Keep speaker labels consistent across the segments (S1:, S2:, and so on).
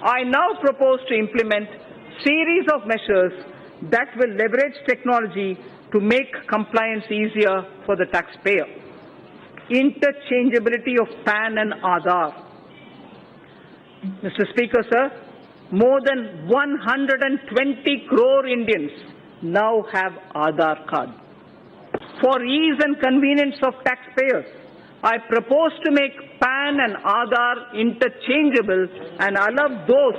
S1: I now propose to implement series of measures that will leverage technology to make compliance easier for the taxpayer. Interchangeability of PAN and Aadhaar. Mr. Speaker, sir, more than 120 crore Indians now have Aadhaar card. For ease and convenience of taxpayers, I propose to make PAN and Aadhaar interchangeable and allow those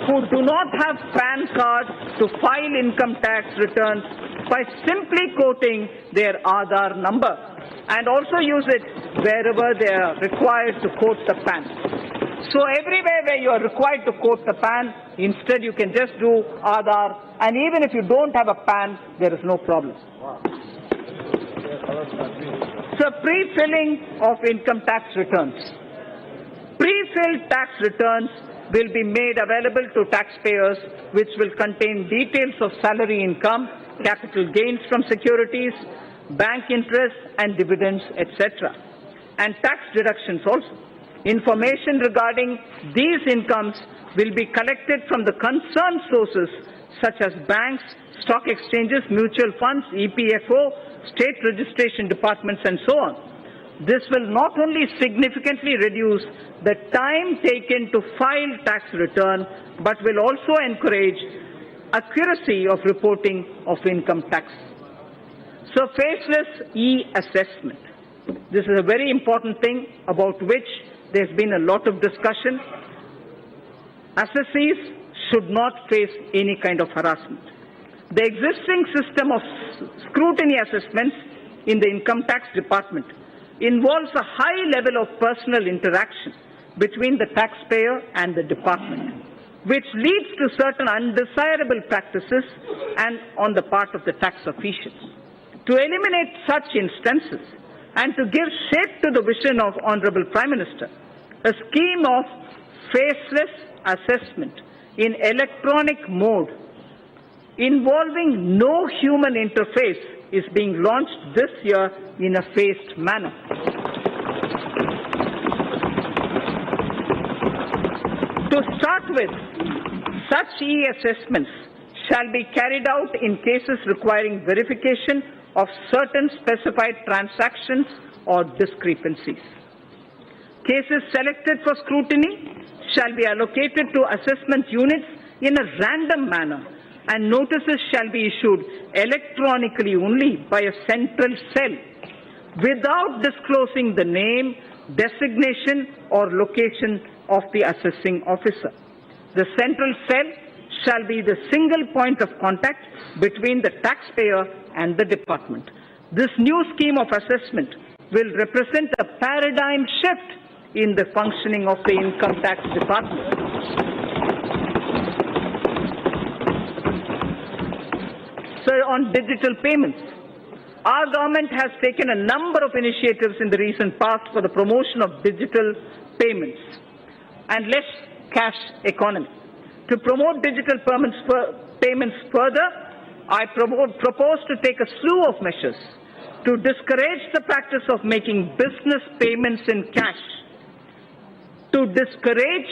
S1: who do not have PAN card to file income tax returns by simply quoting their Aadhaar number, and also use it wherever they are required to quote the PAN. So everywhere where you are required to quote the PAN, instead you can just do Aadhaar, and even if you don't have a PAN, there is no problem. So pre-filling of income tax returns. Pre-filled tax returns will be made available to taxpayers, which will contain details of salary income, capital gains from securities, bank interest and dividends, etc. and tax deductions also. Information regarding these incomes will be collected from the concerned sources such as banks, stock exchanges, mutual funds, EPFO, state registration departments and so on. This will not only significantly reduce the time taken to file tax return, but will also encourage accuracy of reporting of income tax. So, faceless E-Assessment. This is a very important thing about which there's been a lot of discussion. Assessees should not face any kind of harassment. The existing system of scrutiny assessments in the income tax department involves a high level of personal interaction between the taxpayer and the department, which leads to certain undesirable practices and on the part of the tax officials. To eliminate such instances and to give shape to the vision of Honorable Prime Minister, a scheme of faceless assessment in electronic mode involving no human interface is being launched this year in a phased manner. To start with, such e-assessments shall be carried out in cases requiring verification of certain specified transactions or discrepancies. Cases selected for scrutiny shall be allocated to assessment units in a random manner, and notices shall be issued electronically only by a central cell without disclosing the name, designation or location of the assessing officer. The central cell shall be the single point of contact between the taxpayer and the department. This new scheme of assessment will represent a paradigm shift in the functioning of the income tax department. So on digital payments, our government has taken a number of initiatives in the recent past for the promotion of digital payments and less cash economy. To promote digital payments further, I propose to take a slew of measures to discourage the practice of making business payments in cash. To discourage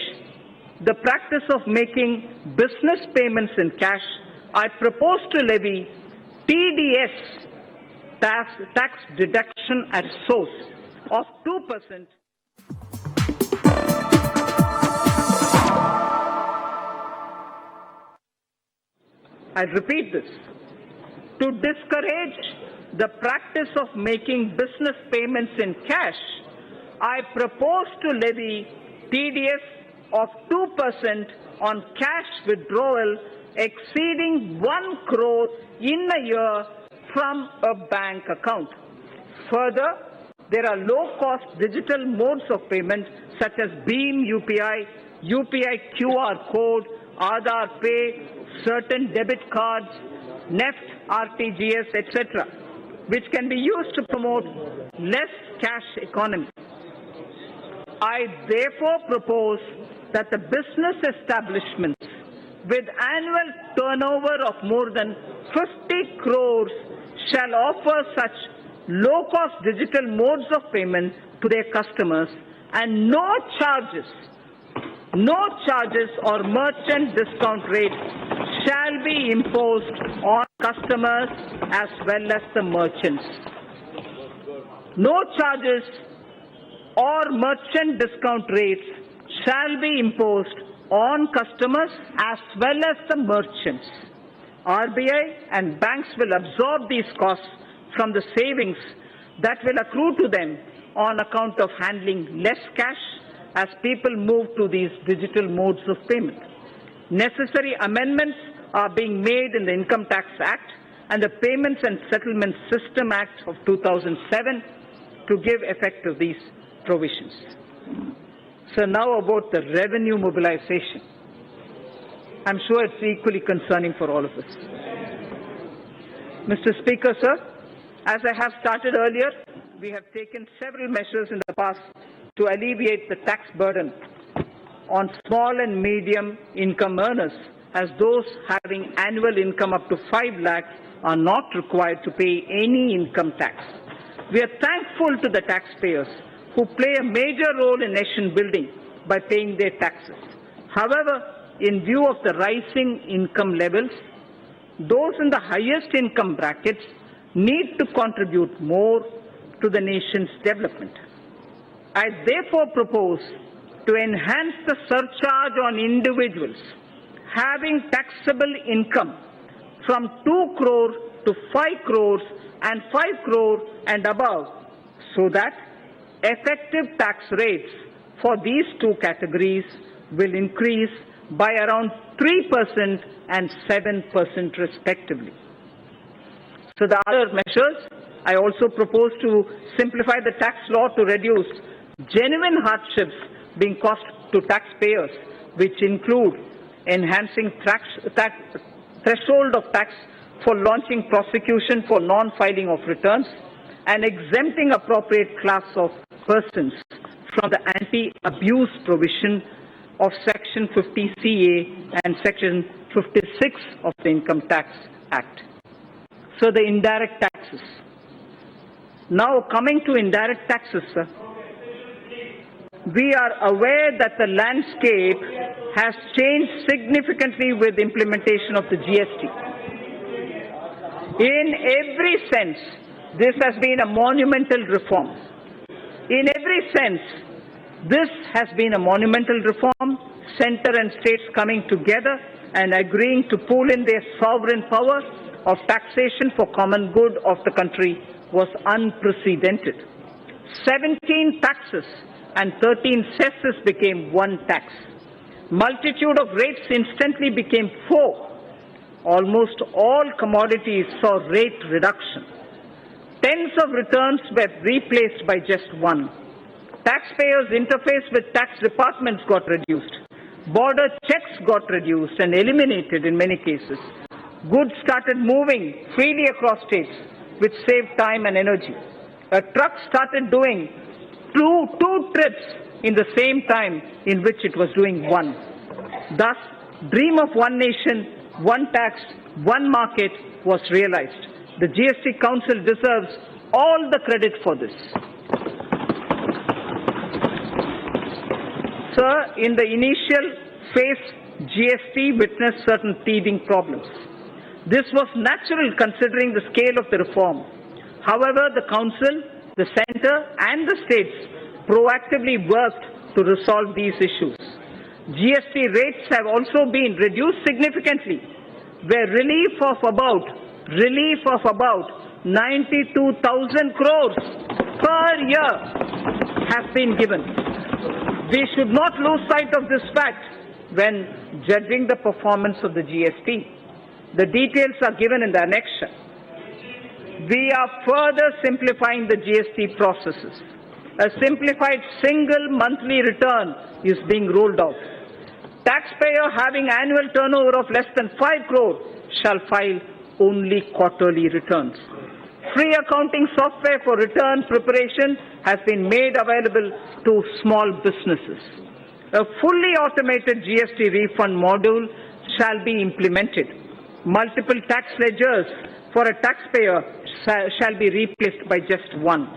S1: the practice of making business payments in cash, I propose to levy TDS, tax deduction at source, of 2%. I repeat this. To discourage the practice of making business payments in cash, I propose to levy TDS of 2% on cash withdrawal exceeding 1 crore in a year from a bank account. Further, there are low-cost digital modes of payment such as Beam UPI, UPI QR code, Aadhaar Pay, certain debit cards, NEFT, RTGS, etc., which can be used to promote less cash economy. I therefore propose that the business establishments with annual turnover of more than 50 crores shall offer such low-cost digital modes of payment to their customers, and no charges No charges or merchant discount rates shall be imposed on customers as well as the merchants. No charges or merchant discount rates shall be imposed on customers as well as the merchants. RBI and banks will absorb these costs from the savings that will accrue to them on account of handling less cash as people move to these digital modes of payment. Necessary amendments are being made in the Income Tax Act and the Payments and Settlements System Act of 2007 to give effect to these provisions. So now about the revenue mobilization. I'm sure it's equally concerning for all of us. Mr. Speaker, sir, as I have started earlier, we have taken several measures in the past to alleviate the tax burden on small and medium income earners, as those having annual income up to 5 lakhs are not required to pay any income tax. We are thankful to the taxpayers who play a major role in nation building by paying their taxes. However, in view of the rising income levels, those in the highest income brackets need to contribute more to the nation's development. I therefore propose to enhance the surcharge on individuals having taxable income from 2 crore to 5 crores and 5 crore and above, so that effective tax rates for these two categories will increase by around 3% and 7% respectively. So the other measures, I also propose to simplify the tax law to reduce genuine hardships being caused to taxpayers, which include enhancing threshold of tax for launching prosecution for non-filing of returns and exempting appropriate class of persons from the anti-abuse provision of Section 50CA and Section 56 of the Income Tax Act. So the indirect taxes. Now coming to indirect taxes, sir. We are aware that the landscape has changed significantly with implementation of the GST. In every sense, this has been a monumental reform. In every sense, this has been a monumental reform, center and states coming together and agreeing to pool in their sovereign power of taxation for common good of the country was unprecedented. 17 taxes and 13 cesses became one tax. Multitude of rates instantly became 4. Almost all commodities saw rate reduction. Tens of returns were replaced by just one. Taxpayers' interface with tax departments got reduced. Border checks got reduced and eliminated in many cases. Goods started moving freely across states, which saved time and energy. A truck started doing two trips in the same time in which it was doing one. Thus, dream of one nation, one tax, one market was realized. The GST Council deserves all the credit for this. Sir, in the initial phase, GST witnessed certain teething problems. This was natural considering the scale of the reform. However, the Council, the Centre and the states proactively worked to resolve these issues. GST rates have also been reduced significantly, where relief of about 92,000 crores per year has been given. We should not lose sight of this fact when judging the performance of the GST. The details are given in the annexure. We are further simplifying the GST processes. A simplified single monthly return is being rolled out. Taxpayer having annual turnover of less than 5 crore shall file only quarterly returns. Free accounting software for return preparation has been made available to small businesses. A fully automated GST refund module shall be implemented. Multiple tax ledgers for a taxpayer shall be replaced by just one.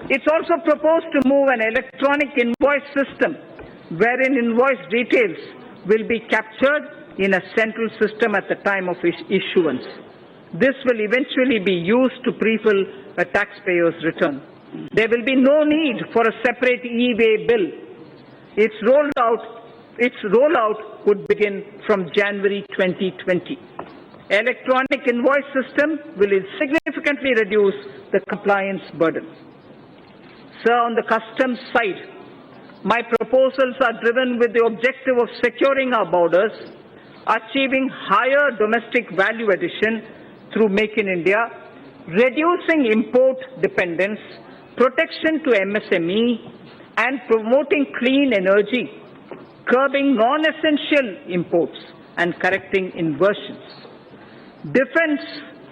S1: It's also proposed to move an electronic invoice system wherein invoice details will be captured in a central system at the time of issuance. This will eventually be used to pre-fill a taxpayer's return. There will be no need for a separate e-way bill. Its rollout would begin from January 2020. Electronic invoice system will significantly reduce the compliance burden. Sir, on the customs side, my proposals are driven with the objective of securing our borders, achieving higher domestic value addition through Make in India, reducing import dependence, protection to MSME, and promoting clean energy, curbing non-essential imports, and correcting inversions. Defense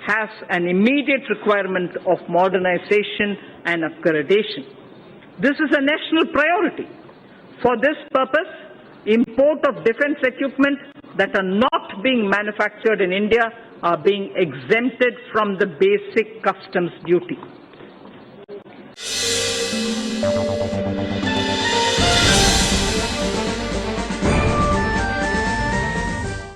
S1: has an immediate requirement of modernization and upgradation. This is a national priority. For this purpose, import of defense equipment that are not being manufactured in India are being exempted from the basic customs duty.